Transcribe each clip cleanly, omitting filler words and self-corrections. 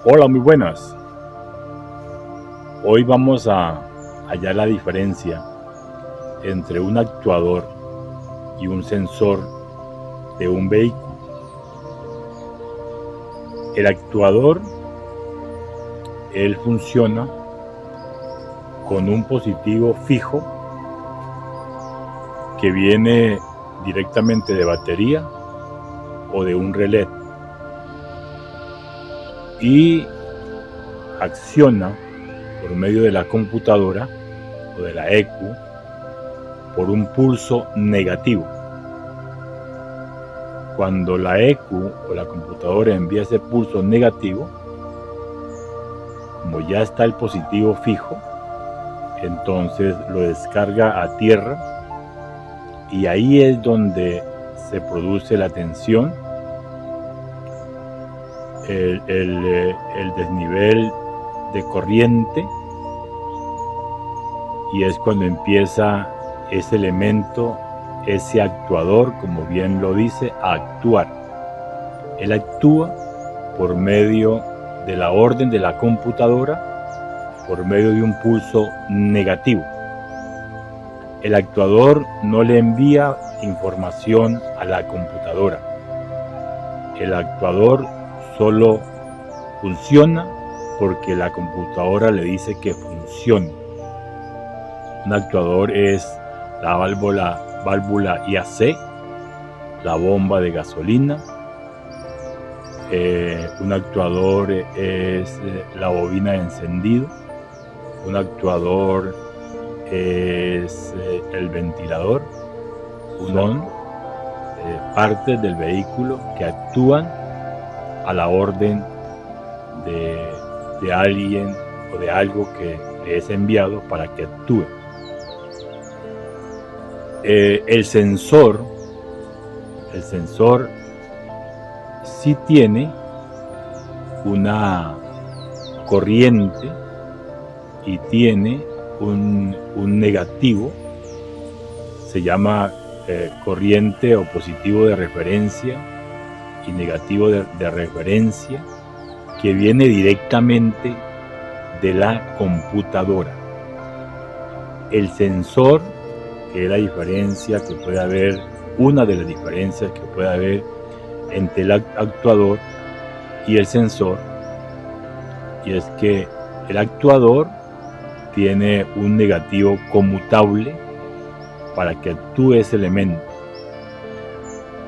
Hola, muy buenas. Hoy vamos a hallar la diferencia entre un actuador y un sensor de un vehículo. El actuador, él funciona con un positivo fijo que viene directamente de batería o de un relé y acciona por medio de la computadora o de la ECU por un pulso negativo. Cuando la ECU o la computadora envía ese pulso negativo, como ya está el positivo fijo, entonces lo descarga a tierra y ahí es donde se produce la tensión, el desnivel de corriente, y es cuando empieza ese elemento, ese actuador, como bien lo dice, a actuar. Él actúa por medio de la orden de la computadora, por medio de un pulso negativo. El actuador no le envía información a la computadora. El actuador solo funciona porque la computadora le dice que funcione. Un actuador es la válvula IAC, la bomba de gasolina. Un actuador es la bobina de encendido. Un actuador es el ventilador. Son partes del vehículo que actúan a la orden de alguien o de algo que le es enviado para que actúe. El sensor sí tiene una corriente y tiene un negativo, se llama corriente o positivo de referencia y negativo de referencia, que viene directamente de la computadora. El sensor, que es la diferencia que puede haber, una de las diferencias que puede haber entre el actuador y el sensor, y es que el actuador tiene un negativo conmutable para que actúe ese elemento.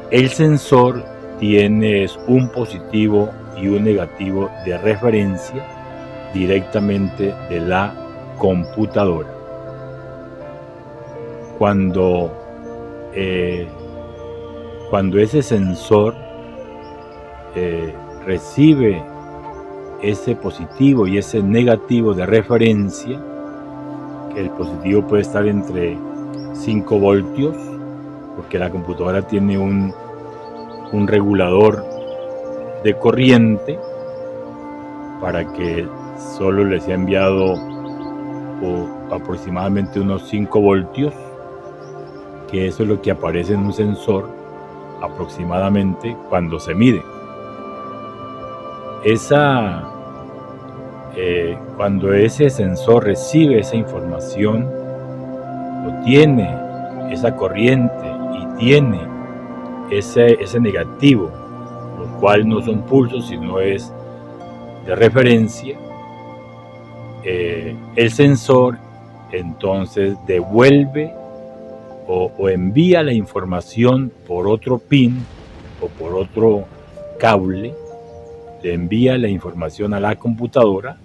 El sensor tiene un positivo y un negativo de referencia directamente de la computadora. Cuando ese sensor recibe ese positivo y ese negativo de referencia, que el positivo puede estar entre 5 voltios, porque la computadora tiene un regulador de corriente para que solo les sea enviado aproximadamente unos 5 voltios, que eso es lo que aparece en un sensor aproximadamente cuando se mide. Cuando ese sensor recibe esa información, o tiene esa corriente y tiene ese negativo, lo cual no son pulsos sino es de referencia, el sensor entonces devuelve o envía la información por otro pin o por otro cable, le envía la información a la computadora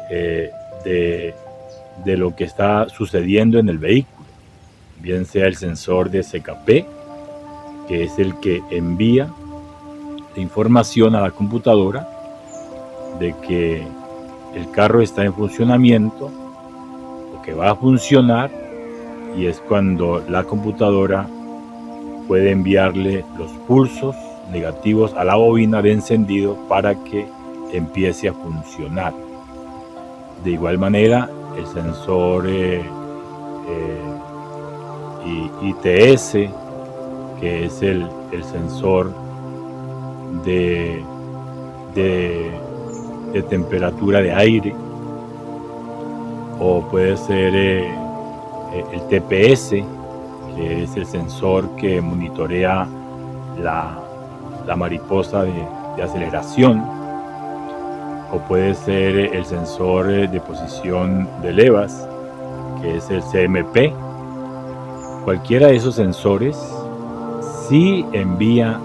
de lo que está sucediendo en el vehículo, bien sea el sensor de CKP, que es el que envía la información a la computadora de que el carro está en funcionamiento o que va a funcionar, y es cuando la computadora puede enviarle los pulsos negativos a la bobina de encendido para que empiece a funcionar. De igual manera, el sensor ITS, que es el sensor de de temperatura de aire, o puede ser el TPS, que es el sensor que monitorea la mariposa de aceleración, o puede ser el sensor de posición de levas, que es el CMP. Cualquiera de esos sensores sí le envía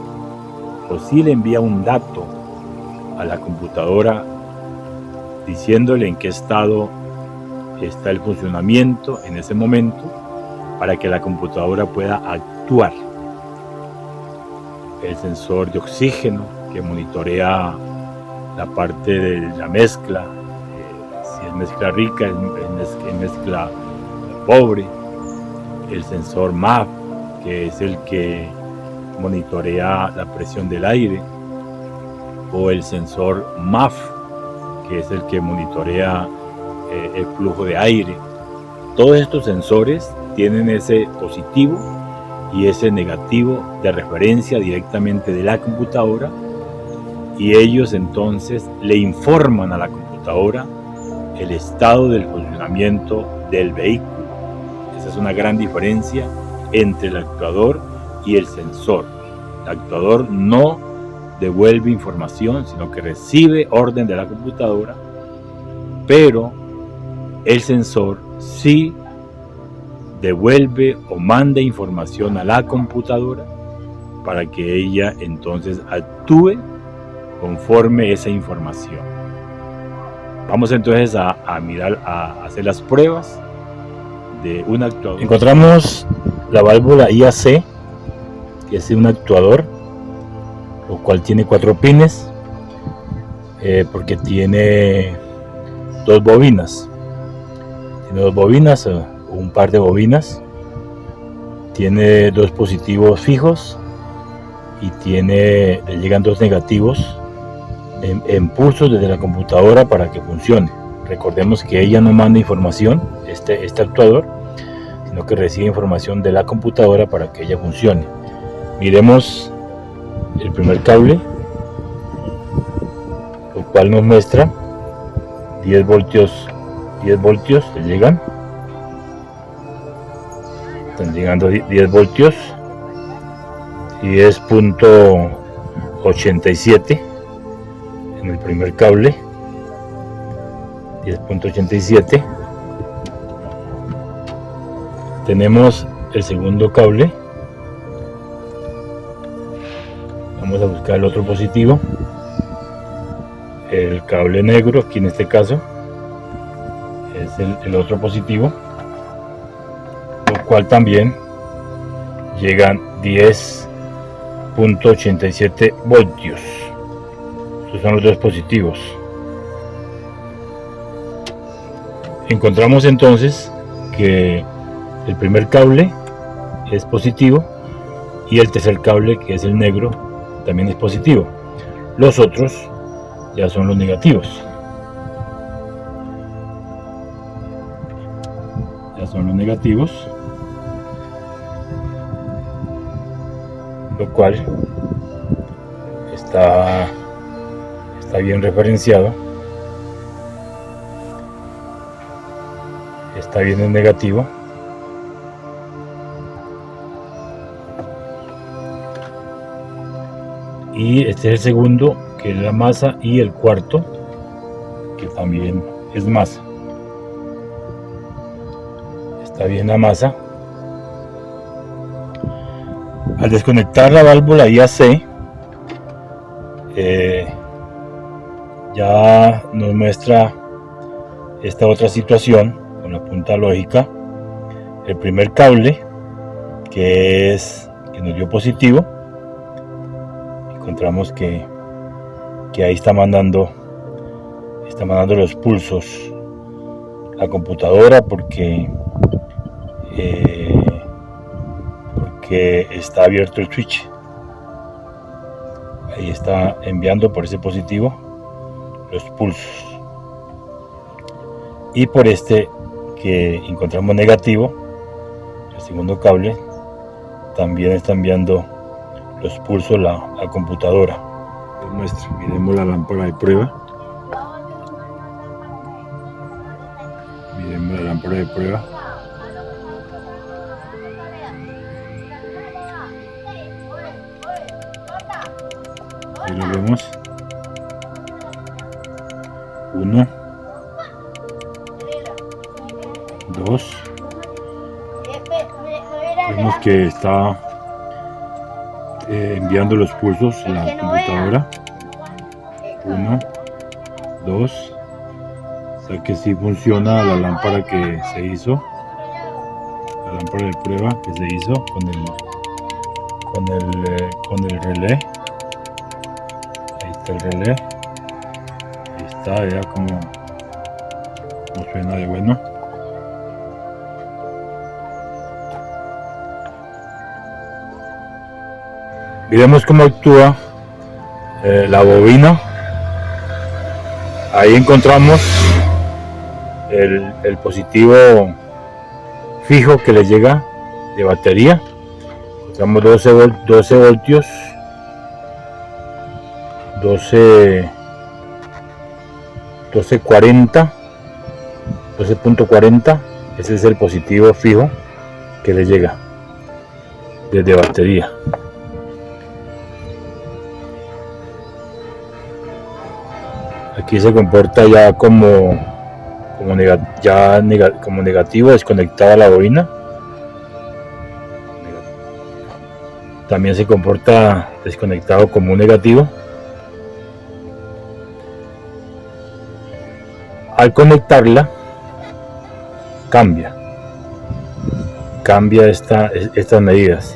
un dato a la computadora diciéndole en qué estado está el funcionamiento en ese momento para que la computadora pueda actuar. El sensor de oxígeno que monitorea la parte de la mezcla, si es mezcla rica, es mezcla pobre. El sensor MAF, que es el que monitorea la presión del aire, o el sensor MAF, que es el que monitorea el flujo de aire. Todos estos sensores tienen ese positivo y ese negativo de referencia directamente de la computadora, y ellos entonces le informan a la computadora el estado del funcionamiento del vehículo. Esa es una gran diferencia entre el actuador y el sensor. El actuador no devuelve información, sino que recibe orden de la computadora, pero el sensor sí devuelve o manda información a la computadora para que ella entonces actúe conforme esa información. Vamos entonces a hacer las pruebas de un actuador. Encontramos la válvula IAC, que es un actuador, lo cual tiene 4 pines, porque tiene 2 bobinas. Tiene 2 bobinas, o un par de bobinas. Tiene 2 positivos fijos y le llegan 2 negativos en pulsos desde la computadora para que funcione. Recordemos que ella no manda información, este actuador, sino que recibe información de la computadora para que ella funcione. Miremos el primer cable, lo cual nos muestra 10 voltios le llegan. Están llegando 10 voltios, 10.87 en el primer cable, 10.87. Tenemos el segundo cable. Vamos a buscar el otro positivo, el cable negro, aquí en este caso es el otro positivo, lo cual también llegan 10.87 voltios. Estos son los 2 positivos. Encontramos entonces que el primer cable es positivo y el tercer cable, que es el negro, también es positivo. Los otros ya son los negativos. Lo cual está bien referenciado. Está bien en negativo. Y este es el segundo, que es la masa, y el cuarto, que también es masa. Está bien la masa. Al desconectar la válvula IAC, ya nos muestra esta otra situación con la punta lógica. El primer cable, que nos dio positivo, encontramos que ahí está mandando los pulsos la computadora porque está abierto el switch. Ahí está enviando por ese positivo los pulsos, y por este que encontramos negativo, el segundo cable, también está enviando los pulsos la computadora. Miremos la lámpara de prueba. lámpara de prueba. Ahí lo vemos. 1, 2. Vemos que está enviando los pulsos en la computadora. 1, 2. O sea que sí funciona la lámpara que se hizo, la lámpara de prueba que se hizo con el relé. Ahí está el relé. Ahí está, vea cómo suena de bueno. Miremos cómo actúa la bobina. Ahí encontramos el positivo fijo que le llega de batería. Encontramos 12 voltios, 12.40. Ese es el positivo fijo que le llega desde batería. Aquí se comporta ya como negativo, desconectada la bobina. También se comporta desconectado como un negativo. Al conectarla, cambia estas medidas.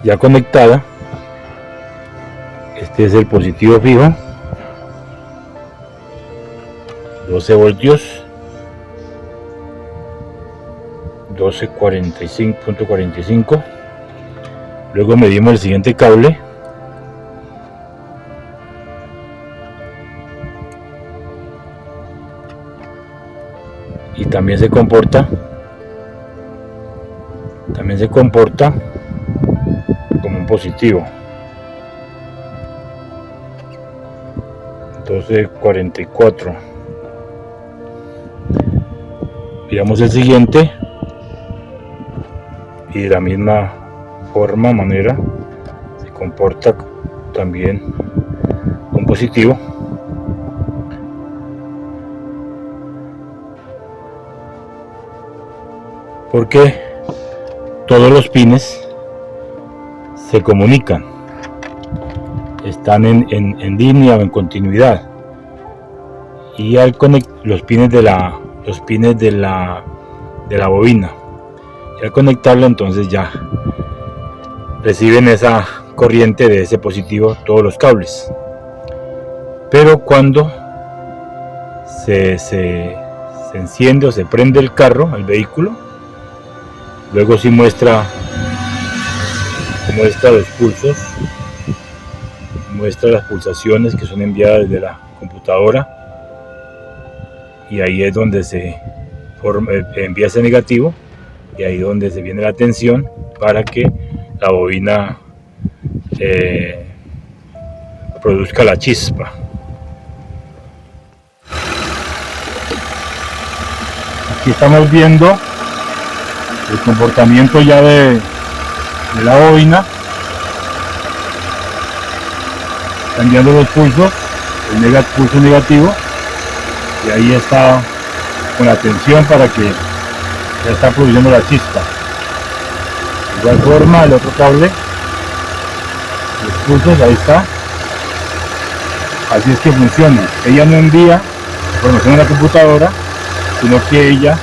Ya conectada, este es el positivo fijo, 12 voltios, 12.45. Luego medimos el siguiente cable. Y también se comporta como un positivo. 12.44. Miramos el siguiente y de la misma manera se comporta también un positivo. Porque todos los pines se comunican, están en línea o en continuidad, y al conectar los pines de la bobina, y al conectarlo, entonces ya reciben esa corriente de ese positivo todos los cables. Pero cuando se enciende o se prende el carro, el vehículo, luego sí muestra los pulsos, muestra las pulsaciones que son enviadas desde la computadora, y ahí es donde se envía ese negativo, y ahí es donde se viene la tensión para que la bobina produzca la chispa. Aquí estamos viendo el comportamiento ya de la bobina. Está enviando los pulsos, el pulso negativo, y ahí está con la tensión para que ya está produciendo la chispa. De igual forma, el otro cable, los pulsos, ahí está. Así es que funciona. Ella no envía información a la computadora, sino que la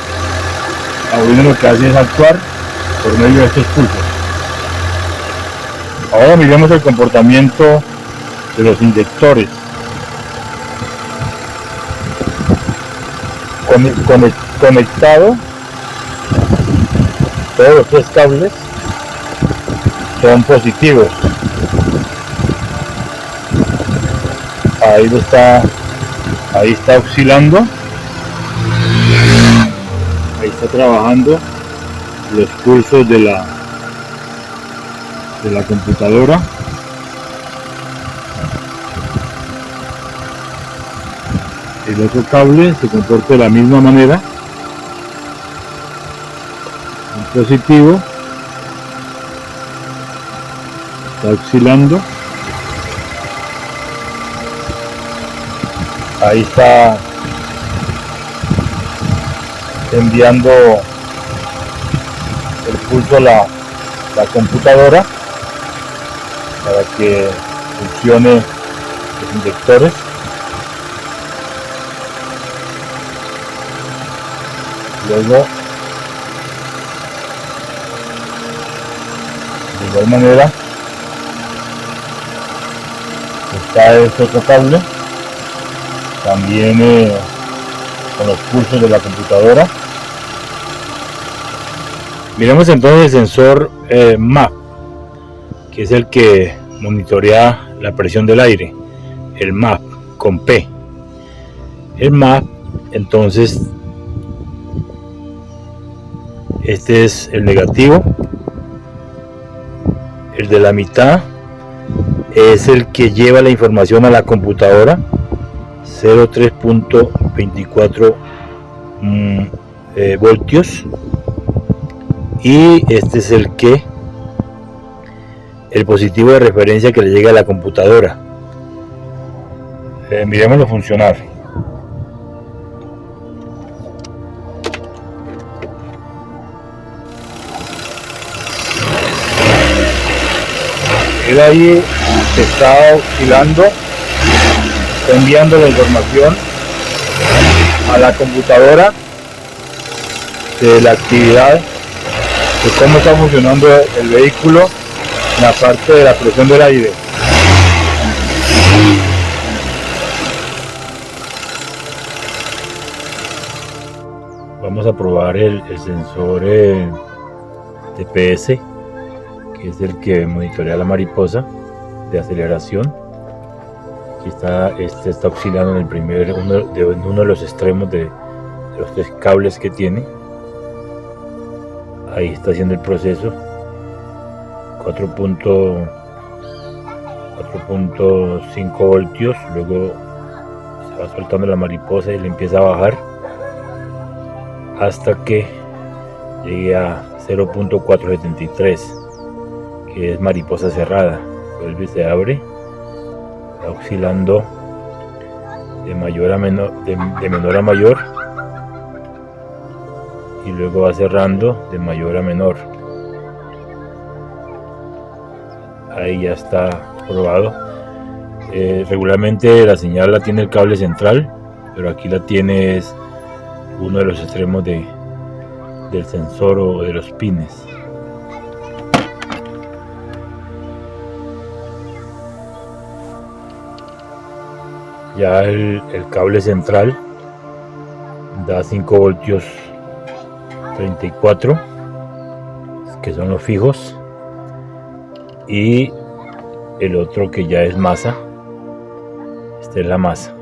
bobina lo que hace es actuar por medio de estos pulsos. Ahora miremos el comportamiento de los inyectores. Conectado, todos los tres cables son positivos. Ahí está oscilando, ahí está trabajando los pulsos de de la computadora. El otro cable se comporta de la misma manera. Un positivo está oscilando. Ahí está enviando el pulso a la computadora para que funcione los inyectores. Luego, de igual manera, está este otro cable, también con los pulsos de la computadora. Miremos entonces el sensor MAP, que es el que monitorea la presión del aire, el MAP con P. El MAP, entonces, este es el negativo, el de la mitad es el que lleva la información a la computadora, 0,3.24 voltios, y este es el positivo de referencia que le llega a la computadora. Miremoslo funcionar. Él ahí se está oscilando, está enviando la información a la computadora de la actividad, de cómo está funcionando el vehículo en la parte de la presión del aire. Vamos a probar el sensor TPS, que es el que monitorea la mariposa de aceleración. Aquí está, este está oscilando en uno de los extremos de los tres cables que tiene. Ahí está haciendo el proceso. 4.5 voltios. Luego se va soltando la mariposa y le empieza a bajar hasta que llegue a 0.473, que es mariposa cerrada. Vuelve y se abre, va oscilando de menor a mayor, y luego va cerrando de mayor a menor. Ahí ya está probado. Regularmente la señal la tiene el cable central, pero aquí la tiene es uno de los extremos del sensor o de los pines. Ya el cable central da 5 voltios 34, que son los fijos, y el otro que ya es masa, esta es la masa.